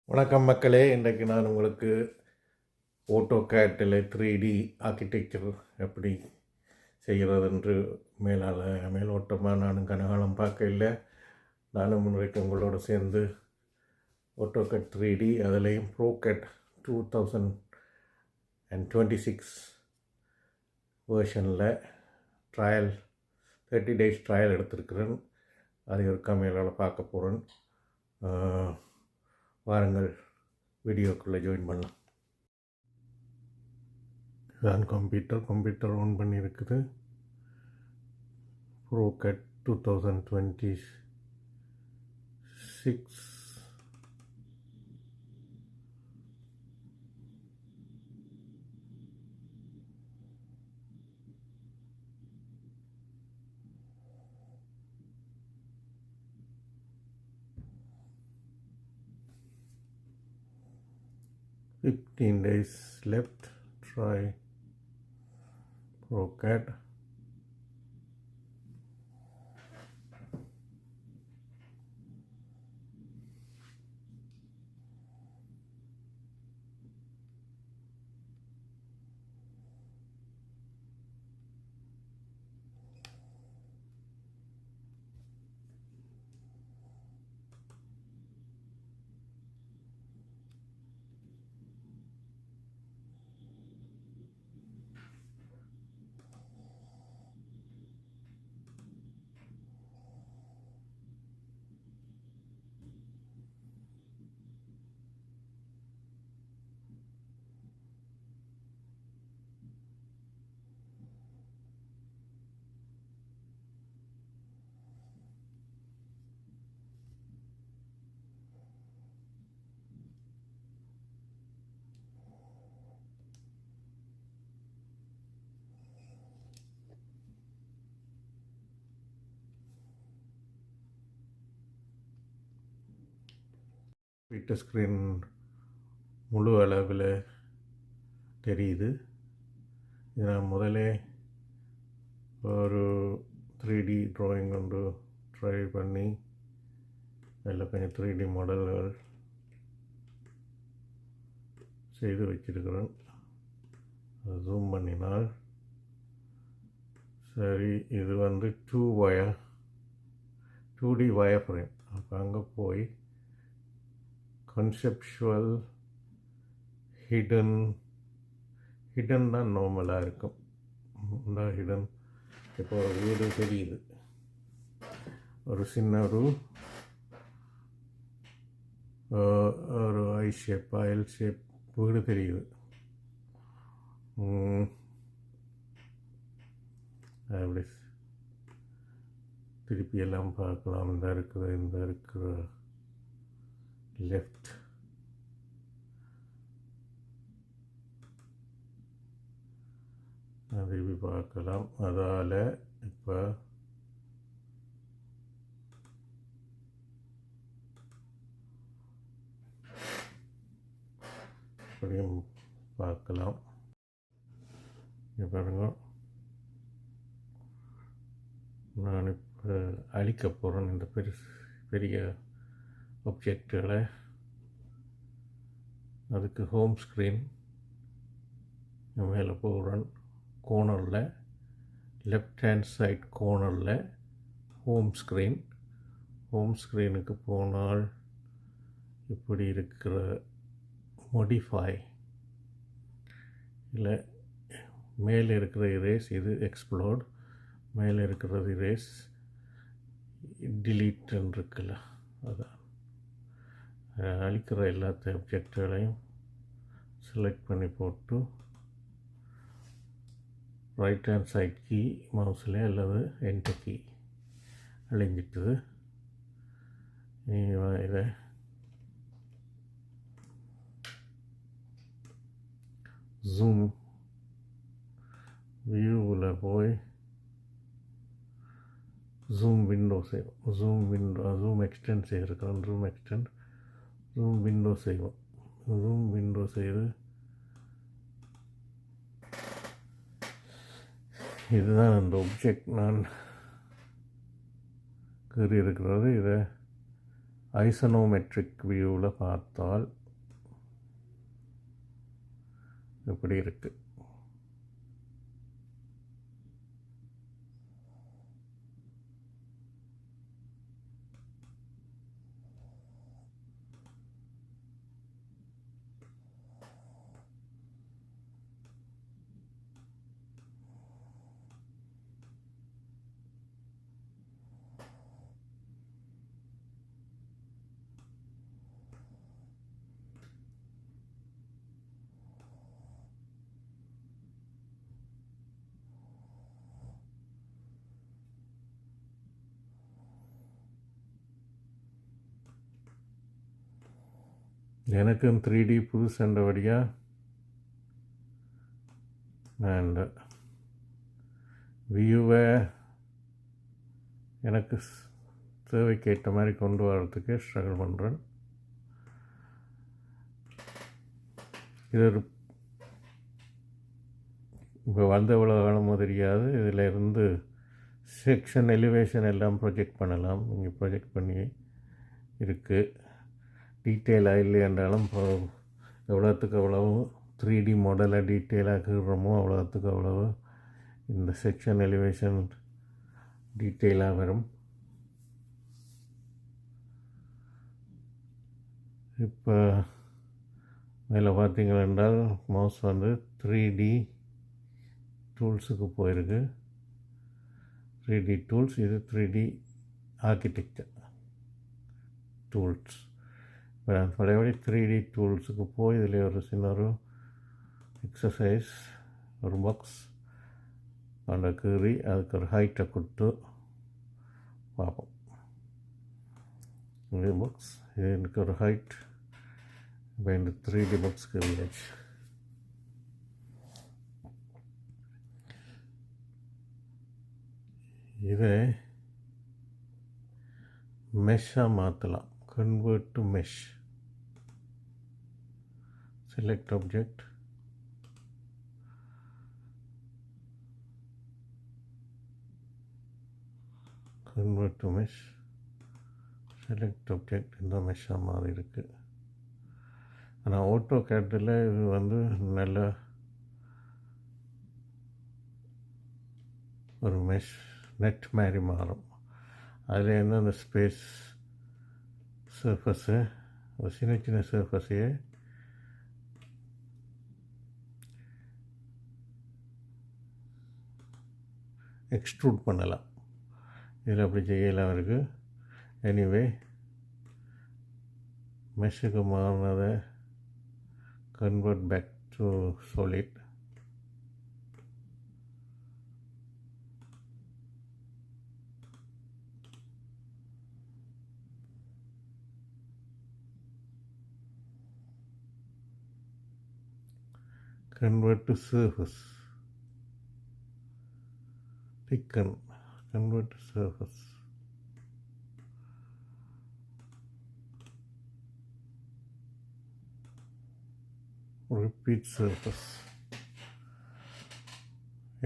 வணக்கம் மக்களே, இன்றைக்கு நான் உங்களுக்கு AutoCAD-ல் 3D ஆர்கிடெக்சர் எப்படி செய்கிறது என்று மேலோட்டமாக நானும் கனகாலம் பார்க்க இல்லை. நானும் இன்றைக்கு உங்களோட சேர்ந்து AutoCAD 3D அதிலையும் ProCAD 2026 வேர்ஷனில் 30 days ட்ரையல் எடுத்திருக்கிறேன். அதை ஒருக்கா மேலால் பார்க்க போகிறேன். வாருங்கள், வீடியோக்குள்ளே ஜாயின் பண்ணலாம். இதுதான் கம்ப்யூட்டர் ஆன் பண்ணியிருக்குது. ProCAD 2026 15 days left. Try ProCAD. வீட்டு ஸ்க்ரீன் முழு அளவில் தெரியுது. இது நான் முதலே ஒரு 3D ட்ராயிங் ஒன்று ட்ரை பண்ணி அதில் கொஞ்சம் 3D மாடல்கள் செய்து வச்சிருக்கிறேன். அதை ஜூம் பண்ணினால் சரி, இது 2D வயர் ஃப்ரேம். அப்போ அங்கே போய் கன்செப்சுவல் ஹிடன் தான் நார்மலாக இருக்கும். ஹிடன் இப்போ ஒரு வீடு தெரியுது, ஒரு சின்ன ஒரு ஐ ஷேப் எல் ஷேப் வீடு தெரியுது. அப்படி திருப்பி எல்லாம் பார்க்கலாம். இந்த இருக்கிற லெஃப்ட் திருப்பி பார்க்கலாம். அதால் இப்போ இப்படியும் பார்க்கலாம். இங்கே பாருங்க, நான் இப்போ அழிக்க போகிறேன் இந்த பெரிய ஆப்ஜெக்டுகளை. அதுக்கு ஹோம் ஸ்க்ரீன் மேலே போகிறேன். கோனரில் லெஃப்ட் ஹேண்ட் சைட் கோனரில் ஹோம் ஸ்க்ரீனுக்கு போனால் இப்படி இருக்கிற மோடிஃபை இல்லை மேலே இருக்கிற இரேஸ், இது எக்ஸ்ப்ளோர்ட். மேலே இருக்கிறது இரேஸ், டிலீட்ன்னு இருக்குல்ல, அதான் அழிக்கிற எல்லா ஆப்ஜெக்டுகளையும் செலக்ட் பண்ணி போட்டு ரைட் ஹேண்ட் சைட் கீ மவுஸில் அல்லது என்டர் கீ அழிஞ்சிட்டுது. இதை ஜூம் வியூவில் போய் ஜூம் விண்டோ செய்வோம். ஜூம் எக்ஸ்டெண்ட் செய்திருக்கிறோம். ஜூம் விண்டோ செய்வோம். ஜூம் விண்டோ செய்து இதுதான் அந்த ஆப்ஜெக்ட் நான் கீறி இருக்கிறது. இதை ஐசனோமெட்ரிக் வியூவில் பார்த்தால் இப்படி இருக்குது. எனக்கும் 3D புதுசுன்றபடியாக அண்ட் வியூவை எனக்கு தேவைக்கு ஏற்ற மாதிரி கொண்டு வரதுக்கு ஸ்ட்ரகிள் பண்ணுறேன். இது ஒரு இப்போ வந்தவ்வளோ காலமோ தெரியாது. இதில் இருந்து செக்ஷன் எலிவேஷன் எல்லாம் ப்ரொஜெக்ட் பண்ணலாம். இங்கே ப்ரொஜெக்ட் பண்ணி இருக்குது. டீட்டெயிலாக இல்லையென்றாலும் எவ்வளோத்துக்கு அவ்வளவு 3D மாடலை டீட்டெயிலாக கீறுறோமோ அவ்வளோத்துக்கு அவ்வளவு இந்த செக்ஷன் எலிவேஷன் டீட்டெயிலாக வரும். இப்போ மேலே பார்த்தீங்களென்றால் மவுஸ் வந்து 3D டூல்ஸுக்கு போயிருக்கு. 3D டூல்ஸ், இது 3D ஆர்கிடெக்சர் டூல்ஸ். இப்போ நான் பழையபடி 3D டூல்ஸுக்கு போய் இதில் ஒரு சின்ன ஒரு எக்ஸசைஸ், ஒரு பாக்ஸ் அந்த கீறி அதுக்கு ஒரு ஹைட்டை கொடுத்து பார்ப்போம். இது பாக்ஸ், இது எனக்கு ஒரு ஹைட். இப்போ இந்த 3D பாக்ஸ் கீறியாச்சு. இதை மெஷ்ஷாக மாற்றலாம். Convert to mesh. Select object, convert to mesh, select object. இந்த மெஷ்ஷாக மாதிரி இருக்குது. ஆனால் AutoCADல இது வந்து நல்ல ஒரு மெஷ் நெட் மாதிரி மாறும். அதில் வந்து அந்த ஸ்பேஸ் சர்ஃபஸு, ஒரு சின்ன சின்ன சர்ஃபஸையே எக்ஸ்ட்ரூட் பண்ணலாம். இதில் அப்படி செய்யலாம் இருக்குது. எனிவே மெஷ்ஷுக்கு மாறினதை convert back to solid. Convert to surface. Thicken. Convert to surface. Repeat surface.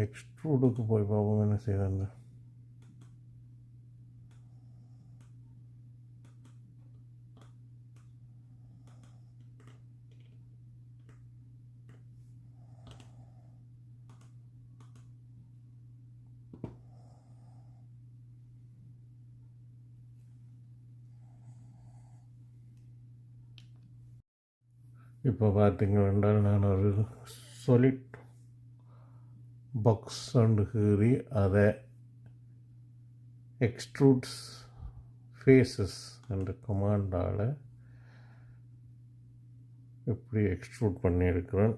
Extrudeக்கு போய் பார்ப்போம் என்ன செய்யறாங்க. இப்போ பார்த்தீங்கன்னா நான் ஒரு சாலிட் பாக்ஸ் ஒன்று கீறி அதை எக்ஸ்ட்ரூட்ஸ் ஃபேஸஸ் என்ற கமாண்டால் எப்படி எக்ஸ்ட்ரூட் பண்ணியிருக்கிறேன்.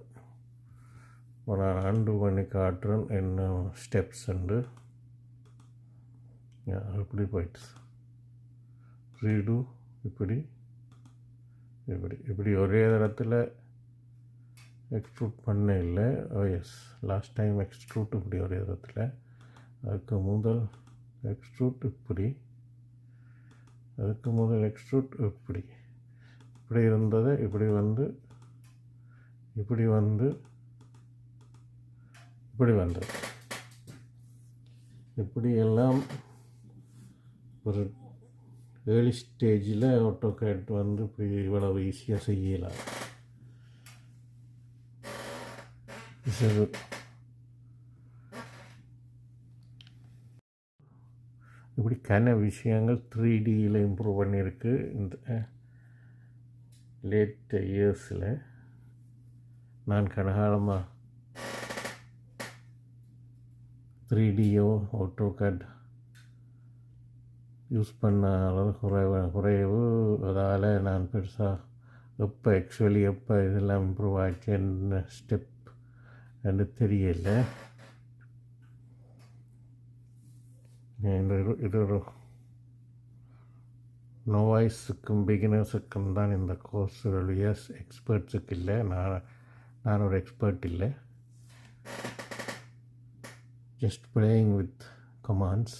இப்போ நான் அண்டு பண்ணி காட்டுறேன் என்ன ஸ்டெப்ஸ் உண்டு. இப்படி போயிட்டு ரீடு இப்படி இப்படி இப்படி ஒரே இடத்துல எக்ஸ்ட்ரூட் பண்ண இல்லை. எஸ், லாஸ்ட் டைம் எக்ஸ்ட்ரூட் இப்படி ஒரே இடத்துல. அதுக்கு முதல் எக்ஸ்ட்ரூட் இப்படி, அதுக்கு முதல் எக்ஸ்ட்ரூட் இப்படி இப்படி இருந்தது. இப்படி வந்து இப்படி வந்து இப்படி வந்தது. இப்படி எல்லாம் ஒரு ஏர்லி ஸ்டேஜில் ஆட்டோகேட் வந்து இப்படி இவ்வளவு ஈஸியாக செய்யலாம். இது இப்படி விஷயங்கள் 3Dயில் இம்ப்ரூவ் பண்ணியிருக்கு இந்த லேட் இயர்ஸில். நான் கனகாலமாக 3Dயோ ஆட்டோகேட் யூஸ் பண்ண அளவு குறைவு. அதால் நான் பெருசாக எப்போ இதெல்லாம் இம்ப்ரூவ் ஆச்சு என்ன ஸ்டெப் என்று தெரியல. இது ஒரு நோவாய்ஸுக்கும் பிகினர்ஸுக்கும் தான் இந்த கோர்ஸ். எக்ஸ்பர்ட்ஸுக்கு இல்லை. நான் ஒரு எக்ஸ்பர்ட் இல்லை. Just playing with commands.